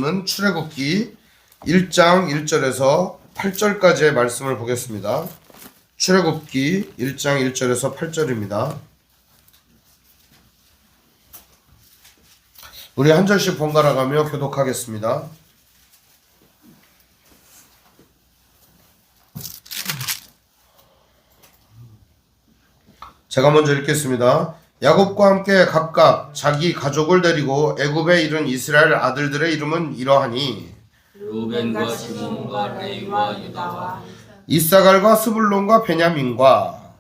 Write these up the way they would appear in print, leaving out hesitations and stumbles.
말씀은 출애굽기 1장 1절에서 8절까지의 말씀을 보겠습니다. 출애굽기 1장 1절에서 8절입니다. 우리 한 절씩 번갈아 가며 교독하겠습니다. 제가 먼저 읽겠습니다. 야곱과 함께 각각 자기 가족을 데리고 애굽에 이른 이스라엘 아들들의 이름은 이러하니 루벤과 시몬과 레위와 유다와 이사갈과 스불론과 베냐민과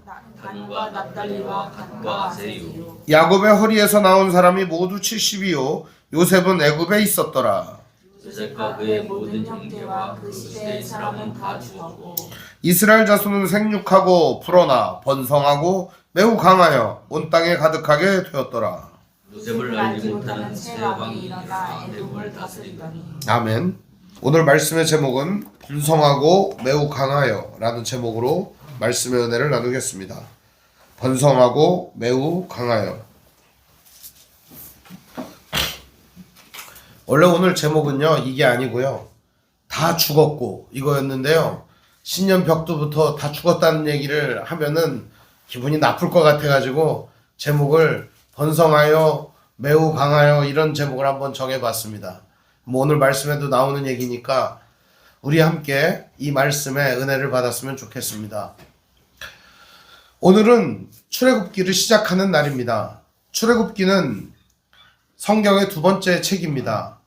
단과 납달리와 갓과 아세유. 야곱의 허리에서 나온 사람이 모두 70이요 요셉은 애굽에 있었더라. 요셉과 그의 모든 형제와 그 시대의 사람은 다 죽었고 이스라엘 자손은 생육하고 불어나 번성하고 매우 강하여 온 땅에 가득하게 되었더라. 요셉을 알지 못하는 새 왕이 일어나 애굽을 다스리더니. 아멘. 오늘 말씀의 제목은 번성하고 매우 강하여 라는 제목으로 말씀의 은혜를 나누겠습니다. 번성하고 매우 강하여. 원래 오늘 제목은요 이게 아니고요 다 죽었고 이거였는데요 신년 벽두부터 다 죽었다는 얘기를 하면은 기분이 나쁠 것 같아가지고 제목을 번성하여 매우 강하여 이런 제목을 한번 정해봤습니다. 뭐 오늘 말씀에도 나오는 얘기니까 우리 함께 이 말씀의 은혜를 받았으면 좋겠습니다. 오늘은 출애굽기를 시작하는 날입니다. 출애굽기는 성경의 두 번째 책입니다.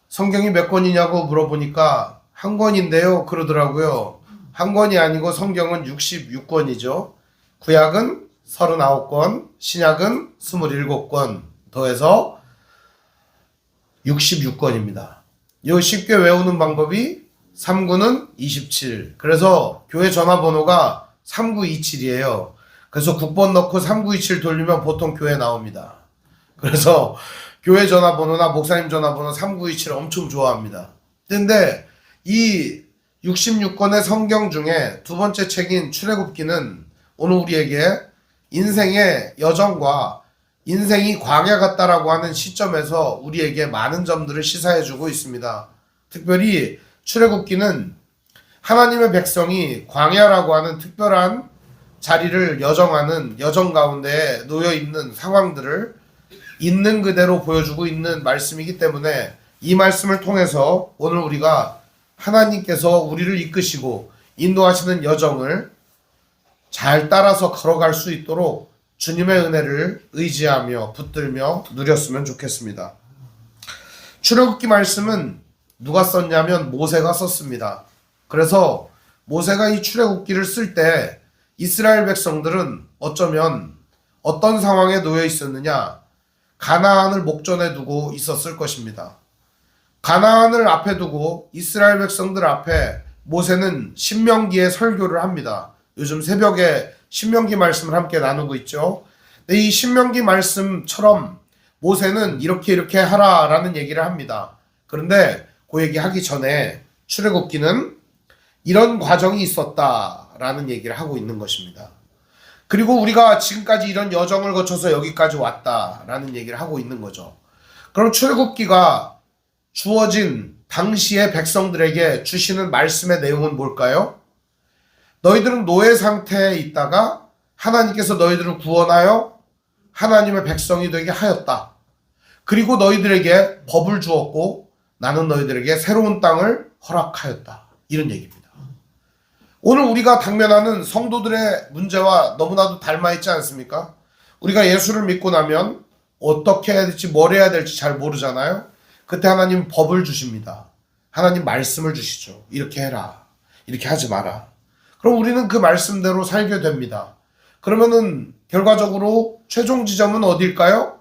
성경이 몇 권이냐고 물어보니까 한 권인데요 그러더라고요. 한 권이 아니고 성경은 66권이죠. 구약은 39권, 신약은 27권 더해서 66권입니다. 이 쉽게 외우는 방법이 3구는 27. 그래서 교회 전화번호가 3927이에요. 그래서 9번 넣고 3927 돌리면 보통 교회 나옵니다. 그래서 교회 전화번호나 목사님 전화번호 3927 엄청 좋아합니다. 근데 이 66권의 성경 중에 두 번째 책인 출애굽기는 오늘 우리에게 인생의 여정과 인생이 광야 같다라고 하는 시점에서 우리에게 많은 점들을 시사해주고 있습니다. 특별히 출애굽기는 하나님의 백성이 광야라고 하는 특별한 자리를 여정하는 여정 가운데 놓여있는 상황들을 있는 그대로 보여주고 있는 말씀이기 때문에 이 말씀을 통해서 오늘 우리가 하나님께서 우리를 이끄시고 인도하시는 여정을 잘 따라서 걸어갈 수 있도록 주님의 은혜를 의지하며 붙들며 누렸으면 좋겠습니다. 출애굽기 말씀은 누가 썼냐면 모세가 썼습니다. 그래서 모세가 이 출애굽기를 쓸 때 이스라엘 백성들은 어쩌면 어떤 상황에 놓여 있었느냐? 가나안을 목전에 두고 있었을 것입니다. 가나안을 앞에 두고 이스라엘 백성들 앞에 모세는 신명기의 설교를 합니다. 요즘 새벽에 신명기 말씀을 함께 나누고 있죠. 근데 이 신명기 말씀처럼 모세는 이렇게 하라라는 얘기를 합니다. 그런데 그 얘기 하기 전에 출애굽기는 이런 과정이 있었다라는 얘기를 하고 있는 것입니다. 그리고 우리가 지금까지 이런 여정을 거쳐서 여기까지 왔다라는 얘기를 하고 있는 거죠. 그럼 출애굽기가 주어진 당시의 백성들에게 주시는 말씀의 내용은 뭘까요? 너희들은 노예 상태에 있다가 하나님께서 너희들을 구원하여 하나님의 백성이 되게 하였다. 그리고 너희들에게 법을 주었고 나는 너희들에게 새로운 땅을 허락하였다. 이런 얘기입니다. 오늘 우리가 당면하는 성도들의 문제와 너무나도 닮아있지 않습니까? 우리가 예수를 믿고 나면 어떻게 해야 될지 뭘 해야 될지 잘 모르잖아요. 그때 하나님 법을 주십니다. 하나님 말씀을 주시죠. 이렇게 해라. 이렇게 하지 마라. 그럼 우리는 그 말씀대로 살게 됩니다. 그러면은 결과적으로 최종 지점은 어딜까요?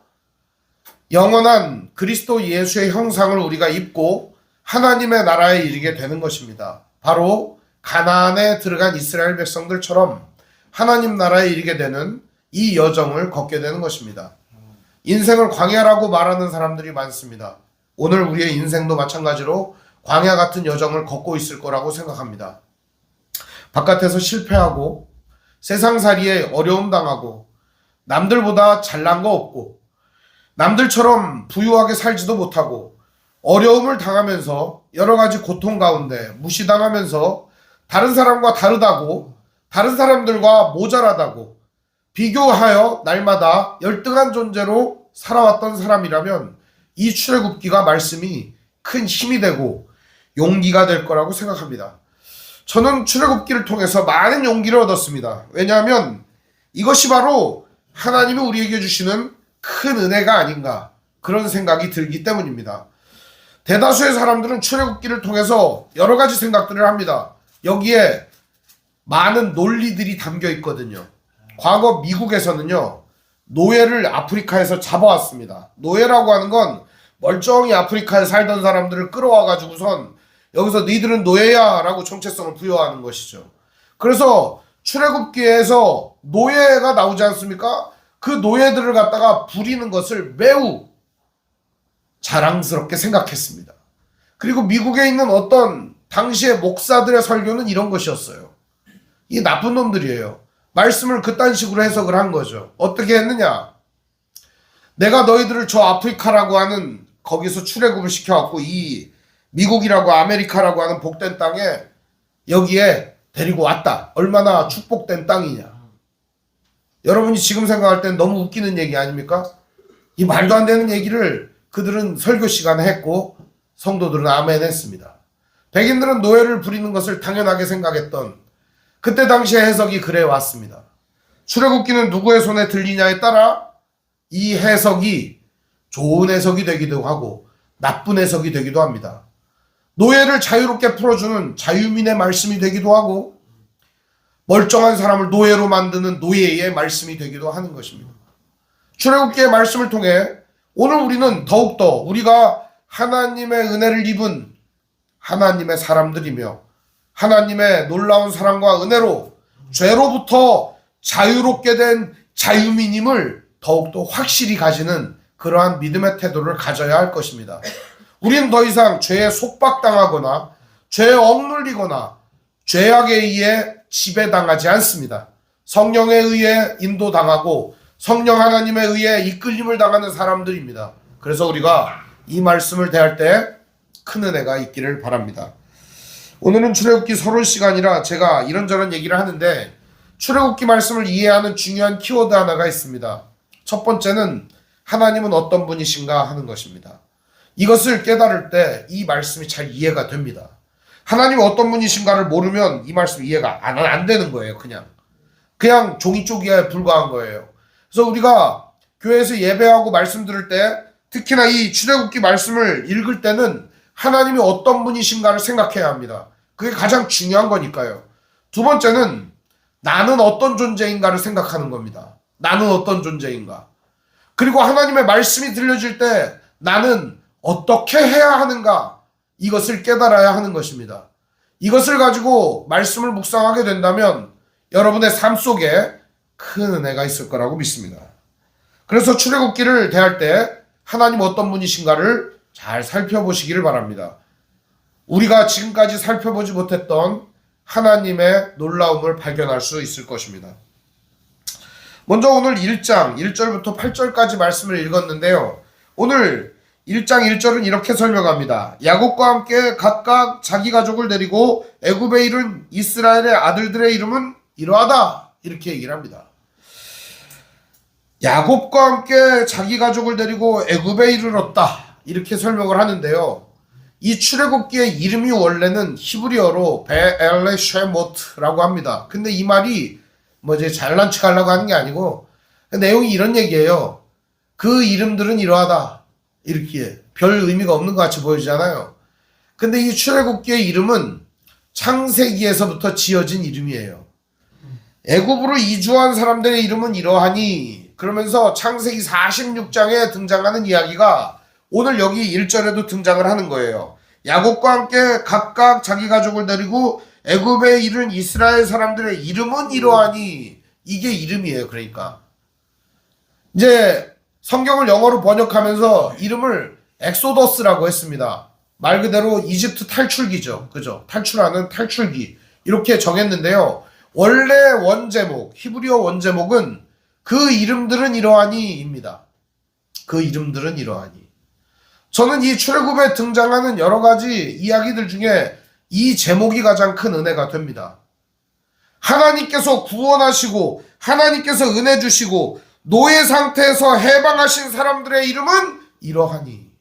영원한 그리스도 예수의 형상을 우리가 입고 하나님의 나라에 이르게 되는 것입니다. 바로 가나안에 들어간 이스라엘 백성들처럼 하나님 나라에 이르게 되는 이 여정을 걷게 되는 것입니다. 인생을 광야라고 말하는 사람들이 많습니다. 오늘 우리의 인생도 마찬가지로 광야 같은 여정을 걷고 있을 거라고 생각합니다. 바깥에서 실패하고 세상살이에 어려움 당하고 남들보다 잘난 거 없고 남들처럼 부유하게 살지도 못하고 어려움을 당하면서 여러 가지 고통 가운데 무시당하면서 다른 사람과 다르다고, 다른 사람들과 모자라다고 비교하여 날마다 열등한 존재로 살아왔던 사람이라면 이 출애굽기가 말씀이 큰 힘이 되고 용기가 될 거라고 생각합니다. 저는 출애굽기를 통해서 많은 용기를 얻었습니다. 왜냐하면 이것이 바로 하나님이 우리에게 주시는 큰 은혜가 아닌가, 그런 생각이 들기 때문입니다. 대다수의 사람들은 출애굽기를 통해서 여러 가지 생각들을 합니다. 여기에 많은 논리들이 담겨 있거든요. 과거 미국에서는요, 노예를 아프리카에서 잡아왔습니다. 노예라고 하는 건 멀쩡히 아프리카에 살던 사람들을 끌어와가지고선 여기서 니들은 노예야 라고 정체성을 부여하는 것이죠. 그래서 출애굽기에서 노예가 나오지 않습니까? 그 노예들을 갖다가 부리는 것을 매우 자랑스럽게 생각했습니다. 그리고 미국에 있는 어떤 당시의 목사들의 설교는 이런 것이었어요. 이 나쁜 놈들이에요. 말씀을 그딴 식으로 해석을 한 거죠. 어떻게 했느냐? 내가 너희들을 저 아프리카라고 하는 거기서 출애굽을 시켜갖고 이 미국이라고 아메리카라고 하는 복된 땅에 여기에 데리고 왔다. 얼마나 축복된 땅이냐. 여러분이 지금 생각할 땐 너무 웃기는 얘기 아닙니까? 이 말도 안 되는 얘기를 그들은 설교 시간에 했고 성도들은 아멘 했습니다. 백인들은 노예를 부리는 것을 당연하게 생각했던 그때 당시의 해석이 그래 왔습니다. 출애굽기는 누구의 손에 들리냐에 따라 이 해석이 좋은 해석이 되기도 하고 나쁜 해석이 되기도 합니다. 노예를 자유롭게 풀어주는 자유민의 말씀이 되기도 하고 멀쩡한 사람을 노예로 만드는 노예의 말씀이 되기도 하는 것입니다. 출애굽기의 말씀을 통해 오늘 우리는 더욱더 우리가 하나님의 은혜를 입은 하나님의 사람들이며 하나님의 놀라운 사랑과 은혜로 죄로부터 자유롭게 된 자유민임을 더욱더 확실히 가지는 그러한 믿음의 태도를 가져야 할 것입니다. 우리는 더 이상 죄에 속박당하거나 죄에 억눌리거나 죄악에 의해 지배당하지 않습니다. 성령에 의해 인도당하고 성령 하나님에 의해 이끌림을 당하는 사람들입니다. 그래서 우리가 이 말씀을 대할 때 큰 은혜가 있기를 바랍니다. 오늘은 출애굽기 서론 시간이라 제가 이런저런 얘기를 하는데 출애굽기 말씀을 이해하는 중요한 키워드 하나가 있습니다. 첫 번째는 하나님은 어떤 분이신가 하는 것입니다. 이것을 깨달을 때 이 말씀이 잘 이해가 됩니다. 하나님이 어떤 분이신가를 모르면 이 말씀 이해가 안 되는 거예요. 그냥 종이 쪼기에 불과한 거예요. 그래서 우리가 교회에서 예배하고 말씀 들을 때 특히나 이 출애굽기 말씀을 읽을 때는 하나님이 어떤 분이신가를 생각해야 합니다. 그게 가장 중요한 거니까요. 두 번째는 나는 어떤 존재인가를 생각하는 겁니다. 나는 어떤 존재인가. 그리고 하나님의 말씀이 들려질 때 나는 어떻게 해야 하는가, 이것을 깨달아야 하는 것입니다. 이것을 가지고 말씀을 묵상하게 된다면 여러분의 삶 속에 큰 은혜가 있을 거라고 믿습니다. 그래서 출애굽기를 대할 때 하나님 어떤 분이신가를 잘 살펴보시기를 바랍니다. 우리가 지금까지 살펴보지 못했던 하나님의 놀라움을 발견할 수 있을 것입니다. 먼저 오늘 1장 1절부터 8절까지 말씀을 읽었는데요. 오늘 1장 1절은 이렇게 설명합니다. 야곱과 함께 각각 자기 가족을 데리고 애굽에 이른 이스라엘의 아들들의 이름은 이러하다, 이렇게 얘기를 합니다. 야곱과 함께 자기 가족을 데리고 애굽에 이르렀다, 이렇게 설명을 하는데요. 이 출애굽기의 이름이 원래는 히브리어로 베엘레쉐모트라고 합니다. 근데 이 말이 이제 잘난 척 하려고 하는 게 아니고 내용이 이런 얘기예요. 그 이름들은 이러하다, 이렇게 별 의미가 없는 것 같이 보이잖아요. 근데 이 출애굽기의 이름은 창세기에서부터 지어진 이름이에요. 애굽으로 이주한 사람들의 이름은 이러하니, 그러면서 창세기 46장에 등장하는 이야기가 오늘 여기 1절에도 등장을 하는 거예요. 야곱과 함께 각각 자기 가족을 데리고 애굽에 이른 이스라엘 사람들의 이름은 이러하니, 이게 이름이에요. 그러니까 이제 성경을 영어로 번역하면서 이름을 엑소더스라고 했습니다. 말 그대로 이집트 탈출기죠. 그죠? 탈출하는 탈출기, 이렇게 정했는데요. 원래 원제목, 히브리어 원제목은 그 이름들은 이러하니입니다. 그 이름들은 이러하니. 저는 이 출애굽에 등장하는 여러 가지 이야기들 중에 이 제목이 가장 큰 은혜가 됩니다. 하나님께서 구원하시고 하나님께서 은혜 주시고 노예 상태에서 해방하신 사람들의 이름은 이러하니.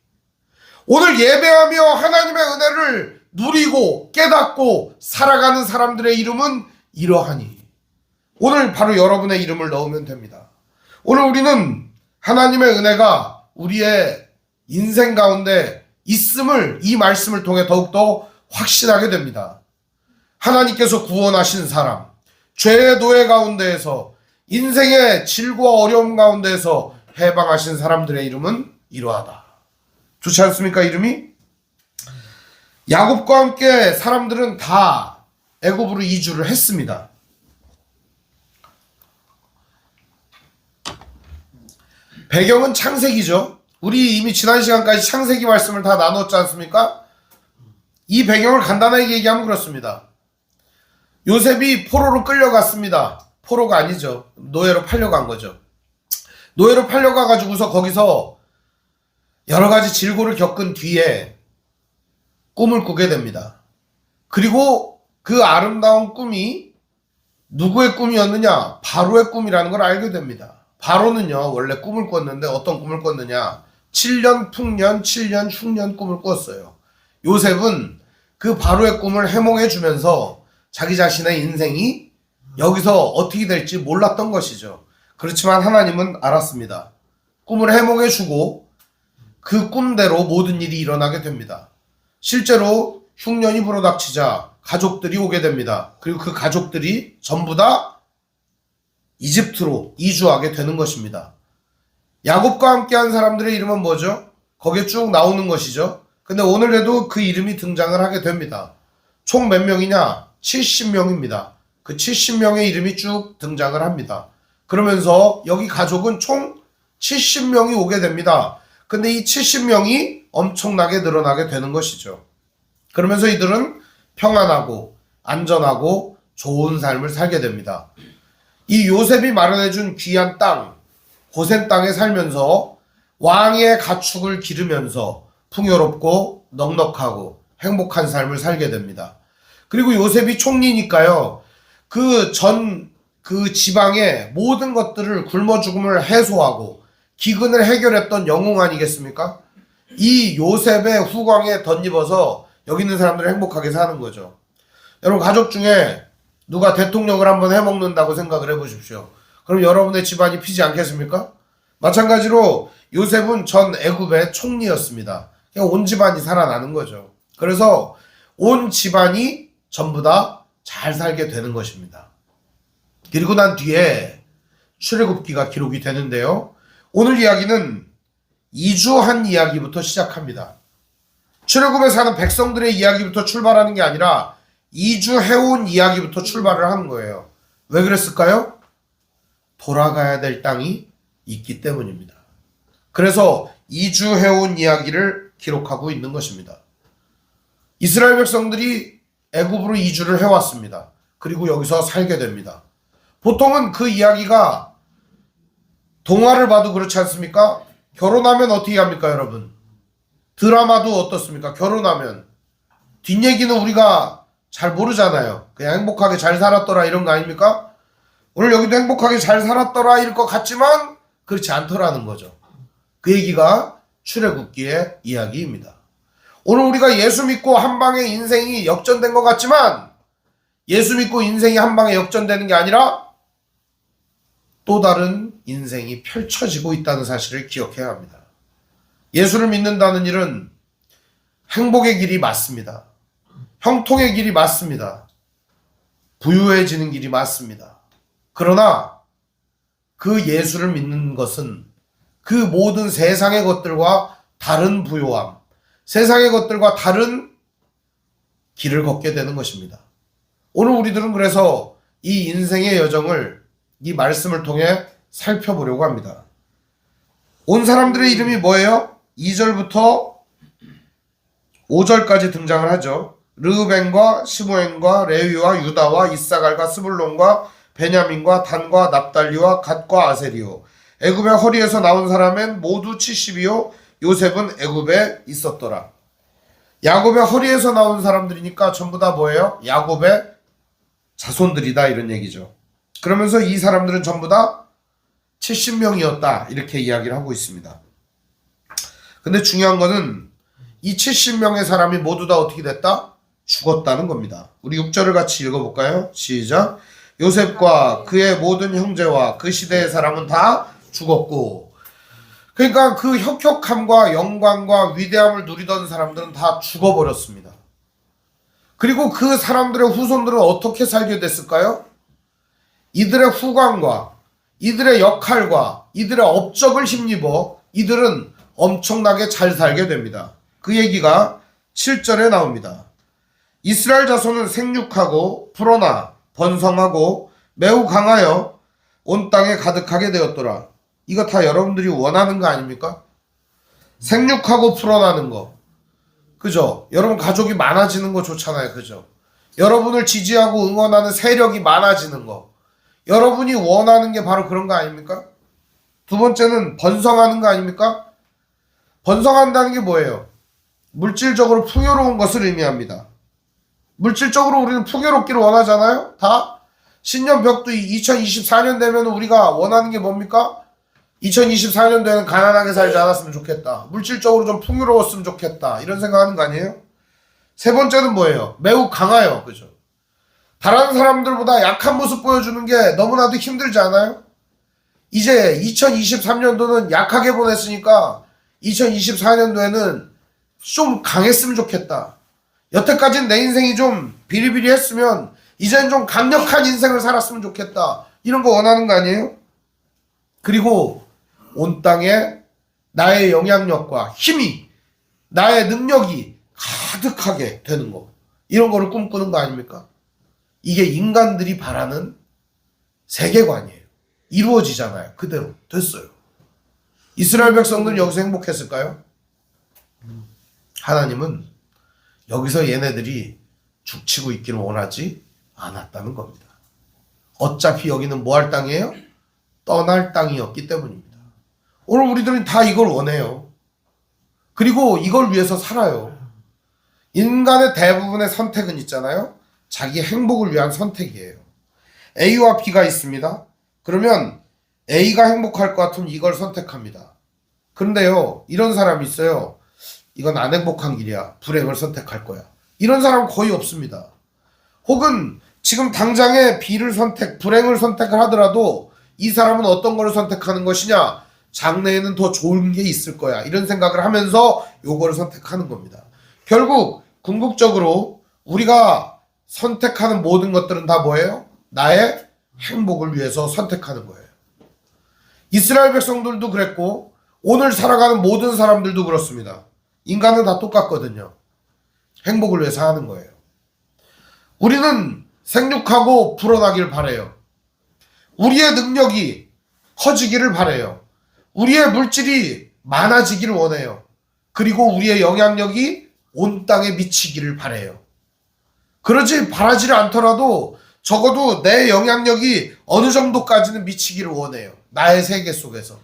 오늘 예배하며 하나님의 은혜를 누리고 깨닫고 살아가는 사람들의 이름은 이러하니. 오늘 바로 여러분의 이름을 넣으면 됩니다. 오늘 우리는 하나님의 은혜가 우리의 인생 가운데 있음을 이 말씀을 통해 더욱더 확신하게 됩니다. 하나님께서 구원하신 사람, 죄의 노예 가운데에서 인생의 질과 어려움 가운데에서 해방하신 사람들의 이름은 이러하다. 좋지 않습니까? 이름이? 야곱과 함께 사람들은 다 애굽으로 이주를 했습니다. 배경은 창세기죠. 우리 이미 지난 시간까지 창세기 말씀을 다 나눴지 않습니까? 이 배경을 간단하게 얘기하면 그렇습니다. 요셉이 포로로 끌려갔습니다. 포로가 아니죠. 노예로 팔려간 거죠. 노예로 팔려가가지고서 거기서 여러 가지 질고를 겪은 뒤에 꿈을 꾸게 됩니다. 그리고 그 아름다운 꿈이 누구의 꿈이었느냐? 바로의 꿈이라는 걸 알게 됩니다. 바로는요, 원래 꿈을 꿨는데 어떤 꿈을 꿨느냐? 7년 풍년, 7년 흉년 꿈을 꿨어요. 요셉은 그 바로의 꿈을 해몽해 주면서 자기 자신의 인생이 여기서 어떻게 될지 몰랐던 것이죠. 그렇지만 하나님은 알았습니다. 꿈을 해몽해 주고 그 꿈대로 모든 일이 일어나게 됩니다. 실제로 흉년이 불어닥치자 가족들이 오게 됩니다. 그리고 그 가족들이 전부 다 이집트로 이주하게 되는 것입니다. 야곱과 함께한 사람들의 이름은 뭐죠? 거기에 쭉 나오는 것이죠. 근데 오늘에도 그 이름이 등장을 하게 됩니다. 총 몇 명이냐? 70명입니다. 그 70명의 이름이 쭉 등장을 합니다. 그러면서 여기 가족은 총 70명이 오게 됩니다. 근데 이 70명이 엄청나게 늘어나게 되는 것이죠. 그러면서 이들은 평안하고 안전하고 좋은 삶을 살게 됩니다. 이 요셉이 마련해준 귀한 땅, 고센 땅에 살면서 왕의 가축을 기르면서 풍요롭고 넉넉하고 행복한 삶을 살게 됩니다. 그리고 요셉이 총리니까요, 그 지방의 모든 것들을 굶어 죽음을 해소하고 기근을 해결했던 영웅 아니겠습니까? 이 요셉의 후광에 덧입어서 여기 있는 사람들은 행복하게 사는 거죠. 여러분, 가족 중에 누가 대통령을 한번 해먹는다고 생각을 해보십시오. 그럼 여러분의 집안이 피지 않겠습니까? 마찬가지로 요셉은 전 애굽의 총리였습니다. 그냥 온 집안이 살아나는 거죠. 그래서 온 집안이 전부 다 잘 살게 되는 것입니다. 그리고 난 뒤에 출애굽기가 기록이 되는데요. 오늘 이야기는 이주한 이야기부터 시작합니다. 출애굽에 사는 백성들의 이야기부터 출발하는 게 아니라 이주해온 이야기부터 출발을 하는 거예요. 왜 그랬을까요? 돌아가야 될 땅이 있기 때문입니다. 그래서 이주해온 이야기를 기록하고 있는 것입니다. 이스라엘 백성들이 애굽으로 이주를 해왔습니다. 그리고 여기서 살게 됩니다. 보통은 그 이야기가 동화를 봐도 그렇지 않습니까? 결혼하면 어떻게 합니까, 여러분? 드라마도 어떻습니까? 결혼하면 뒷얘기는 우리가 잘 모르잖아요. 그냥 행복하게 잘 살았더라 이런 거 아닙니까? 오늘 여기도 행복하게 잘 살았더라 일 것 같지만 그렇지 않더라는 거죠. 그 얘기가 출애굽기의 이야기입니다. 오늘 우리가 예수 믿고 한 방에 인생이 역전된 것 같지만 예수 믿고 인생이 한 방에 역전되는 게 아니라 또 다른 인생이 펼쳐지고 있다는 사실을 기억해야 합니다. 예수를 믿는다는 일은 행복의 길이 맞습니다. 형통의 길이 맞습니다. 부유해지는 길이 맞습니다. 그러나 그 예수를 믿는 것은 그 모든 세상의 것들과 다른 부요함, 세상의 것들과 다른 길을 걷게 되는 것입니다. 오늘 우리들은 그래서 이 인생의 여정을 이 말씀을 통해 살펴보려고 합니다. 온 사람들의 이름이 뭐예요? 2절부터 5절까지 등장을 하죠. 르우벤과 시므온과 레위와 유다와 이사갈과 스불론과 베냐민과 단과 납달리와 갓과 아세리요. 애굽의 허리에서 나온 사람은 모두 70이요 요셉은 애굽에 있었더라. 야곱의 허리에서 나온 사람들이니까 전부 다 뭐예요? 야곱의 자손들이다 이런 얘기죠. 그러면서 이 사람들은 전부 다 70명이었다 이렇게 이야기를 하고 있습니다. 근데 중요한 거는 이 70명의 사람이 모두 다 어떻게 됐다? 죽었다는 겁니다. 우리 6절을 같이 읽어볼까요? 시작. 요셉과 그의 모든 형제와 그 시대의 사람은 다 죽었고, 그러니까 그 혁혁함과 영광과 위대함을 누리던 사람들은 다 죽어버렸습니다. 그리고 그 사람들의 후손들은 어떻게 살게 됐을까요? 이들의 후광과 이들의 역할과 이들의 업적을 힘입어 이들은 엄청나게 잘 살게 됩니다. 그 얘기가 7절에 나옵니다. 이스라엘 자손은 생육하고 불어나 번성하고 매우 강하여 온 땅에 가득하게 되었더라. 이거 다 여러분들이 원하는 거 아닙니까? 생육하고 풀어나는 거. 그죠? 여러분 가족이 많아지는 거 좋잖아요. 그죠? 여러분을 지지하고 응원하는 세력이 많아지는 거. 여러분이 원하는 게 바로 그런 거 아닙니까? 두 번째는 번성하는 거 아닙니까? 번성한다는 게 뭐예요? 물질적으로 풍요로운 것을 의미합니다. 물질적으로 우리는 풍요롭기를 원하잖아요? 다? 신년벽도 2024년 되면 우리가 원하는 게 뭡니까? 2024년도에는 가난하게 살지 않았으면 좋겠다. 물질적으로 좀 풍요로웠으면 좋겠다. 이런 생각하는 거 아니에요? 세 번째는 뭐예요? 매우 강하여. 그죠? 다른 사람들보다 약한 모습 보여주는 게 너무나도 힘들지 않아요? 이제 2023년도는 약하게 보냈으니까 2024년도에는 좀 강했으면 좋겠다. 여태까지는 내 인생이 좀 비리비리했으면 이제는 좀 강력한 인생을 살았으면 좋겠다. 이런 거 원하는 거 아니에요? 그리고 온 땅에 나의 영향력과 힘이, 나의 능력이 가득하게 되는 거. 이런 거를 꿈꾸는 거 아닙니까? 이게 인간들이 바라는 세계관이에요. 이루어지잖아요. 그대로 됐어요. 이스라엘 백성들은 여기서 행복했을까요? 하나님은 여기서 얘네들이 죽치고 있기를 원하지 않았다는 겁니다. 어차피 여기는 뭐 할 땅이에요? 떠날 땅이었기 때문입니다. 오늘 우리들은 다 이걸 원해요. 그리고 이걸 위해서 살아요. 인간의 대부분의 선택은 있잖아요. 자기 행복을 위한 선택이에요. A와 B가 있습니다. 그러면 A가 행복할 것 같으면 이걸 선택합니다. 그런데요, 이런 사람이 있어요. 이건 안 행복한 길이야. 불행을 선택할 거야. 이런 사람은 거의 없습니다. 혹은 지금 당장에 B를 불행을 선택을 하더라도 이 사람은 어떤 거를 선택하는 것이냐? 장래에는 더 좋은 게 있을 거야. 이런 생각을 하면서 요거를 선택하는 겁니다. 결국 궁극적으로 우리가 선택하는 모든 것들은 다 뭐예요? 나의 행복을 위해서 선택하는 거예요. 이스라엘 백성들도 그랬고 오늘 살아가는 모든 사람들도 그렇습니다. 인간은 다 똑같거든요. 행복을 위해서 하는 거예요. 우리는 생육하고 불어나길 바래요. 우리의 능력이 커지기를 바래요. 우리의 물질이 많아지기를 원해요. 그리고 우리의 영향력이 온 땅에 미치기를 바래요. 그러지 바라지를 않더라도 적어도 내 영향력이 어느 정도까지는 미치기를 원해요. 나의 세계 속에서.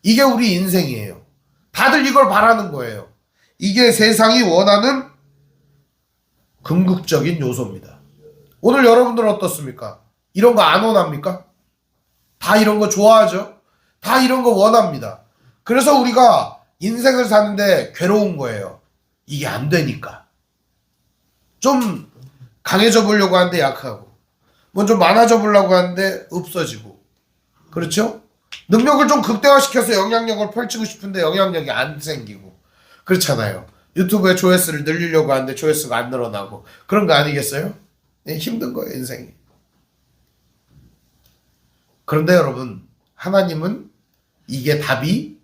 이게 우리 인생이에요. 다들 이걸 바라는 거예요. 이게 세상이 원하는 궁극적인 요소입니다. 오늘 여러분들은 어떻습니까? 이런 거 안 원합니까? 다 이런 거 좋아하죠? 다 이런 거 원합니다. 그래서 우리가 인생을 사는데 괴로운 거예요. 이게 안 되니까. 좀 강해져 보려고 하는데 약하고, 뭐 좀 많아져 보려고 하는데 없어지고. 그렇죠? 능력을 좀 극대화시켜서 영향력을 펼치고 싶은데 영향력이 안 생기고. 그렇잖아요. 유튜브에 조회수를 늘리려고 하는데 조회수가 안 늘어나고. 그런 거 아니겠어요? 네, 힘든 거예요, 인생이. 그런데 여러분, 하나님은 이게 답이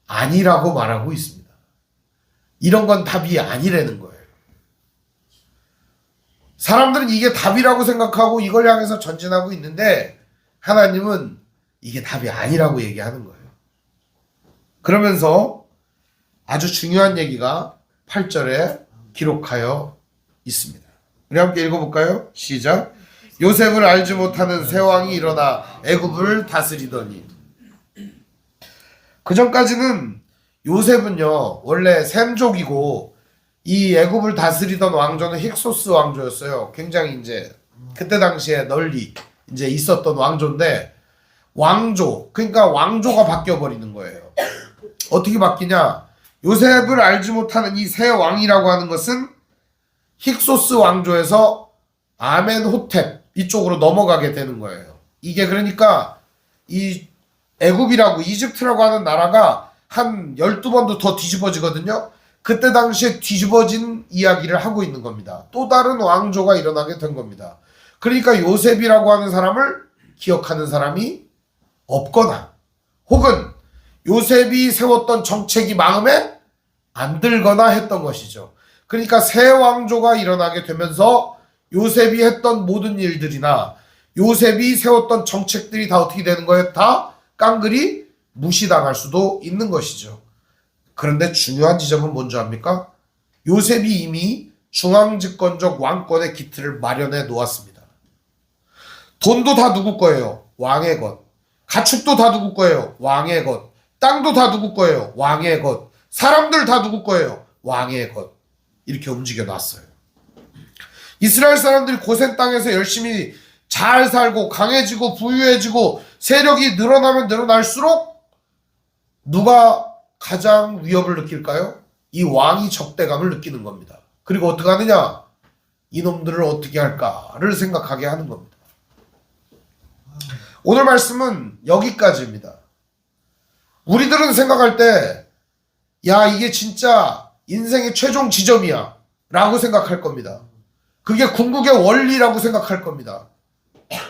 아니라고 말하고 있습니다. 이런 건 답이 아니라는 거예요. 사람들은 이게 답이라고 생각하고 이걸 향해서 전진하고 있는데 하나님은 이게 답이 아니라고 얘기하는 거예요. 그러면서 아주 중요한 얘기가 8절에 기록하여 있습니다. 우리 함께 읽어볼까요? 시작. 요셉을 알지 못하는 새 왕이 일어나 애굽을 다스리더니. 그 전까지는 요셉은요 원래 셈족이고 이 애굽을 다스리던 왕조는 힉소스 왕조였어요. 굉장히 이제 그때 당시에 널리 이제 있었던 왕조인데 왕조 그러니까 왕조가 바뀌어 버리는 거예요. 어떻게 바뀌냐? 요셉을 알지 못하는 이 새 왕이라고 하는 것은 힉소스 왕조에서 아멘호텝 이쪽으로 넘어가게 되는 거예요. 이게 그러니까 이 애굽이라고 이집트라고 하는 나라가 한 12번도 더 뒤집어지거든요. 그때 당시에 뒤집어진 이야기를 하고 있는 겁니다. 또 다른 왕조가 일어나게 된 겁니다. 그러니까 요셉이라고 하는 사람을 기억하는 사람이 없거나 혹은 요셉이 세웠던 정책이 마음에 안 들거나 했던 것이죠. 그러니까 새 왕조가 일어나게 되면서 요셉이 했던 모든 일들이나 요셉이 세웠던 정책들이 다 어떻게 되는 거예요? 다 깡그리 무시당할 수도 있는 것이죠. 그런데 중요한 지점은 뭔지 압니까? 요셉이 이미 중앙집권적 왕권의 기틀을 마련해 놓았습니다. 돈도 다 누구 거예요? 왕의 것. 가축도 다 누구 거예요? 왕의 것. 땅도 다 누구 거예요? 왕의 것. 사람들 다 누구 거예요? 왕의 것. 이렇게 움직여 놨어요. 이스라엘 사람들이 고센 땅에서 열심히 잘 살고 강해지고 부유해지고 세력이 늘어나면 늘어날수록 누가 가장 위협을 느낄까요? 이 왕이 적대감을 느끼는 겁니다. 그리고 어떻게 하느냐? 이놈들을 어떻게 할까를 생각하게 하는 겁니다. 오늘 말씀은 여기까지입니다. 우리들은 생각할 때 야 이게 진짜 인생의 최종 지점이야 라고 생각할 겁니다. 그게 궁극의 원리라고 생각할 겁니다.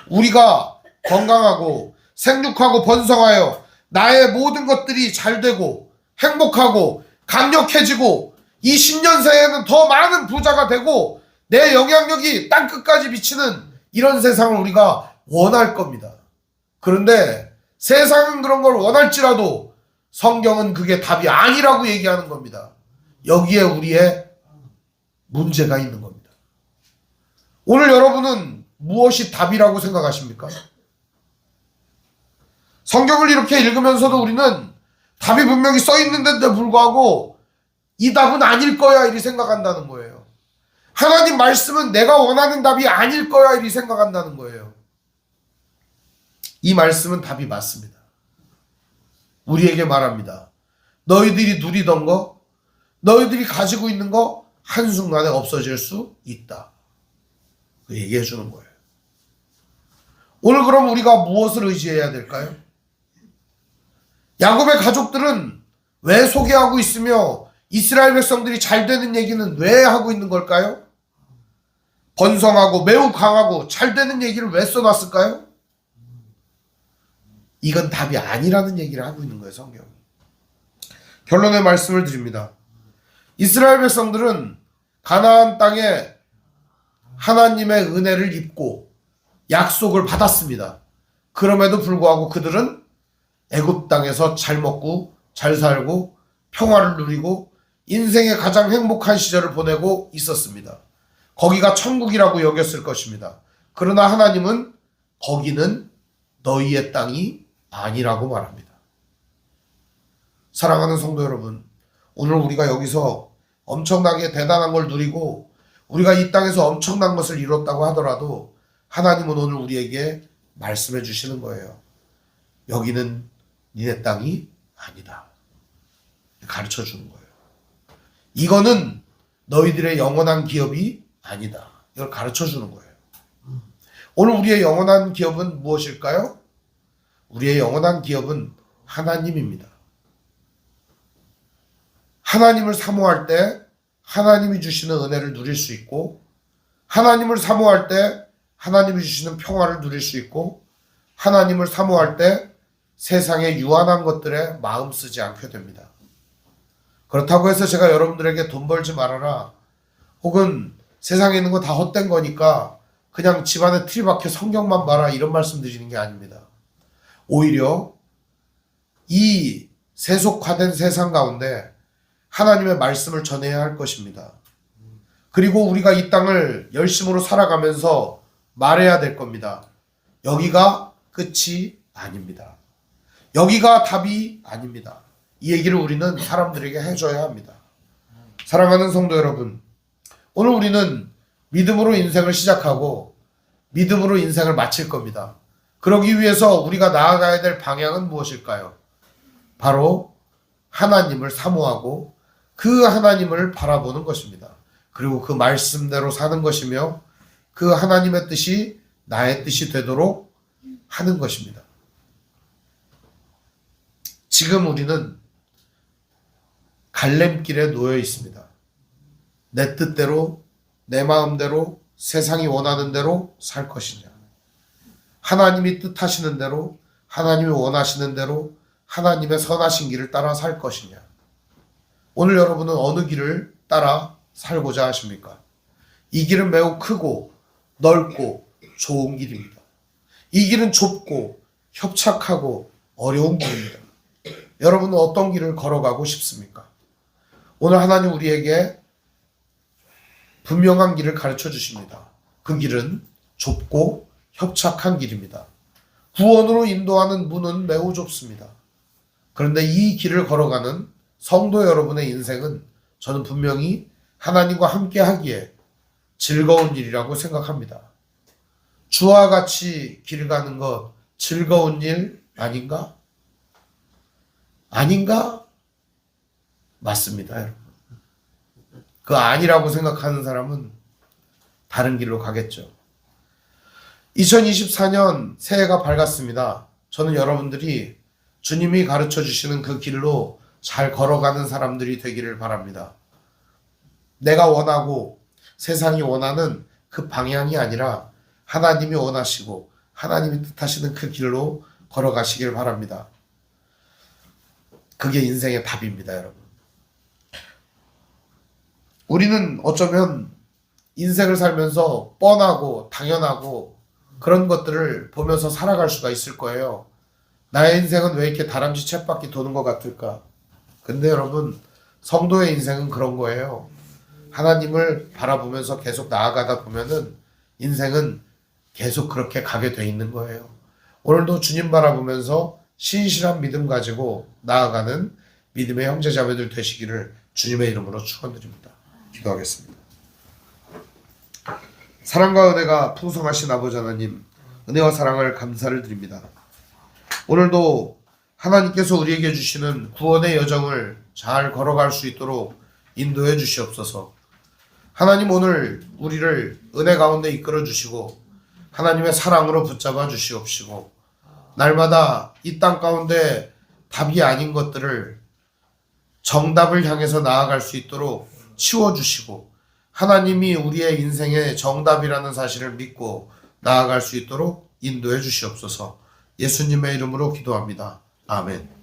우리가 건강하고 생육하고 번성하여 나의 모든 것들이 잘 되고 행복하고 강력해지고 이 10년 새에는 더 많은 부자가 되고 내 영향력이 땅끝까지 미치는 이런 세상을 우리가 원할 겁니다. 그런데 세상은 그런 걸 원할지라도 성경은 그게 답이 아니라고 얘기하는 겁니다. 여기에 우리의 문제가 있는 겁니다. 오늘 여러분은 무엇이 답이라고 생각하십니까? 성경을 이렇게 읽으면서도 우리는 답이 분명히 써 있는데도 불구하고 이 답은 아닐 거야 이리 생각한다는 거예요. 하나님 말씀은 내가 원하는 답이 아닐 거야 이리 생각한다는 거예요. 이 말씀은 답이 맞습니다. 우리에게 말합니다. 너희들이 누리던 거, 너희들이 가지고 있는 거 한순간에 없어질 수 있다. 얘기해 주는 거예요. 오늘 그럼 우리가 무엇을 의지해야 될까요? 야곱의 가족들은 왜 소개하고 있으며 이스라엘 백성들이 잘 되는 얘기는 왜 하고 있는 걸까요? 번성하고 매우 강하고 잘 되는 얘기를 왜 써놨을까요? 이건 답이 아니라는 얘기를 하고 있는 거예요, 성경이. 결론의 말씀을 드립니다. 이스라엘 백성들은 가나안 땅에 하나님의 은혜를 입고 약속을 받았습니다. 그럼에도 불구하고 그들은 애굽 땅에서 잘 먹고 잘 살고 평화를 누리고 인생의 가장 행복한 시절을 보내고 있었습니다. 거기가 천국이라고 여겼을 것입니다. 그러나 하나님은 거기는 너희의 땅이 아니라고 말합니다. 사랑하는 성도 여러분, 오늘 우리가 여기서 엄청나게 대단한 걸 누리고 우리가 이 땅에서 엄청난 것을 이뤘다고 하더라도 하나님은 오늘 우리에게 말씀해 주시는 거예요. 여기는 니네 땅이 아니다. 가르쳐 주는 거예요. 이거는 너희들의 영원한 기업이 아니다. 이걸 가르쳐 주는 거예요. 오늘 우리의 영원한 기업은 무엇일까요? 우리의 영원한 기업은 하나님입니다. 하나님을 사모할 때 하나님이 주시는 은혜를 누릴 수 있고 하나님을 사모할 때 하나님이 주시는 평화를 누릴 수 있고 하나님을 사모할 때 세상의 유한한 것들에 마음 쓰지 않게 됩니다. 그렇다고 해서 제가 여러분들에게 돈 벌지 말아라 혹은 세상에 있는 거 다 헛된 거니까 그냥 집안에 틀이 박혀 성경만 봐라 이런 말씀 드리는 게 아닙니다. 오히려 이 세속화된 세상 가운데 하나님의 말씀을 전해야 할 것입니다. 그리고 우리가 이 땅을 열심으로 살아가면서 말해야 될 겁니다. 여기가 끝이 아닙니다. 여기가 답이 아닙니다. 이 얘기를 우리는 사람들에게 해줘야 합니다. 사랑하는 성도 여러분, 오늘 우리는 믿음으로 인생을 시작하고 믿음으로 인생을 마칠 겁니다. 그러기 위해서 우리가 나아가야 될 방향은 무엇일까요? 바로 하나님을 사모하고 그 하나님을 바라보는 것입니다. 그리고 그 말씀대로 사는 것이며 그 하나님의 뜻이 나의 뜻이 되도록 하는 것입니다. 지금 우리는 갈림길에 놓여 있습니다. 내 뜻대로, 내 마음대로, 세상이 원하는 대로 살 것이냐, 하나님이 뜻하시는 대로, 하나님이 원하시는 대로 하나님의 선하신 길을 따라 살 것이냐. 오늘 여러분은 어느 길을 따라 살고자 하십니까? 이 길은 매우 크고 넓고 좋은 길입니다. 이 길은 좁고 협착하고 어려운 길입니다. 여러분은 어떤 길을 걸어가고 싶습니까? 오늘 하나님 우리에게 분명한 길을 가르쳐 주십니다. 그 길은 좁고 협착한 길입니다. 구원으로 인도하는 문은 매우 좁습니다. 그런데 이 길을 걸어가는 성도 여러분의 인생은 저는 분명히 하나님과 함께 하기에 즐거운 일이라고 생각합니다. 주와 같이 길 가는 것 즐거운 일 아닌가? 아닌가? 맞습니다, 여러분. 그 아니라고 생각하는 사람은 다른 길로 가겠죠. 2024년 새해가 밝았습니다. 저는 여러분들이 주님이 가르쳐 주시는 그 길로 잘 걸어가는 사람들이 되기를 바랍니다. 내가 원하고 세상이 원하는 그 방향이 아니라 하나님이 원하시고 하나님이 뜻하시는 그 길로 걸어가시길 바랍니다. 그게 인생의 답입니다, 여러분. 우리는 어쩌면 인생을 살면서 뻔하고 당연하고 그런 것들을 보면서 살아갈 수가 있을 거예요. 나의 인생은 왜 이렇게 다람쥐 쳇바퀴 도는 것 같을까? 근데 여러분, 성도의 인생은 그런 거예요. 하나님을 바라보면서 계속 나아가다 보면은 인생은 계속 그렇게 가게 돼 있는 거예요. 오늘도 주님 바라보면서 신실한 믿음 가지고 나아가는 믿음의 형제자매들 되시기를 주님의 이름으로 축원드립니다. 기도하겠습니다. 사랑과 은혜가 풍성하신 아버지 하나님, 은혜와 사랑을 감사를 드립니다. 오늘도 하나님께서 우리에게 주시는 구원의 여정을 잘 걸어갈 수 있도록 인도해 주시옵소서. 하나님, 오늘 우리를 은혜 가운데 이끌어 주시고 하나님의 사랑으로 붙잡아 주시옵시고 날마다 이 땅 가운데 답이 아닌 것들을 정답을 향해서 나아갈 수 있도록 치워주시고 하나님이 우리의 인생의 정답이라는 사실을 믿고 나아갈 수 있도록 인도해 주시옵소서. 예수님의 이름으로 기도합니다. 아멘.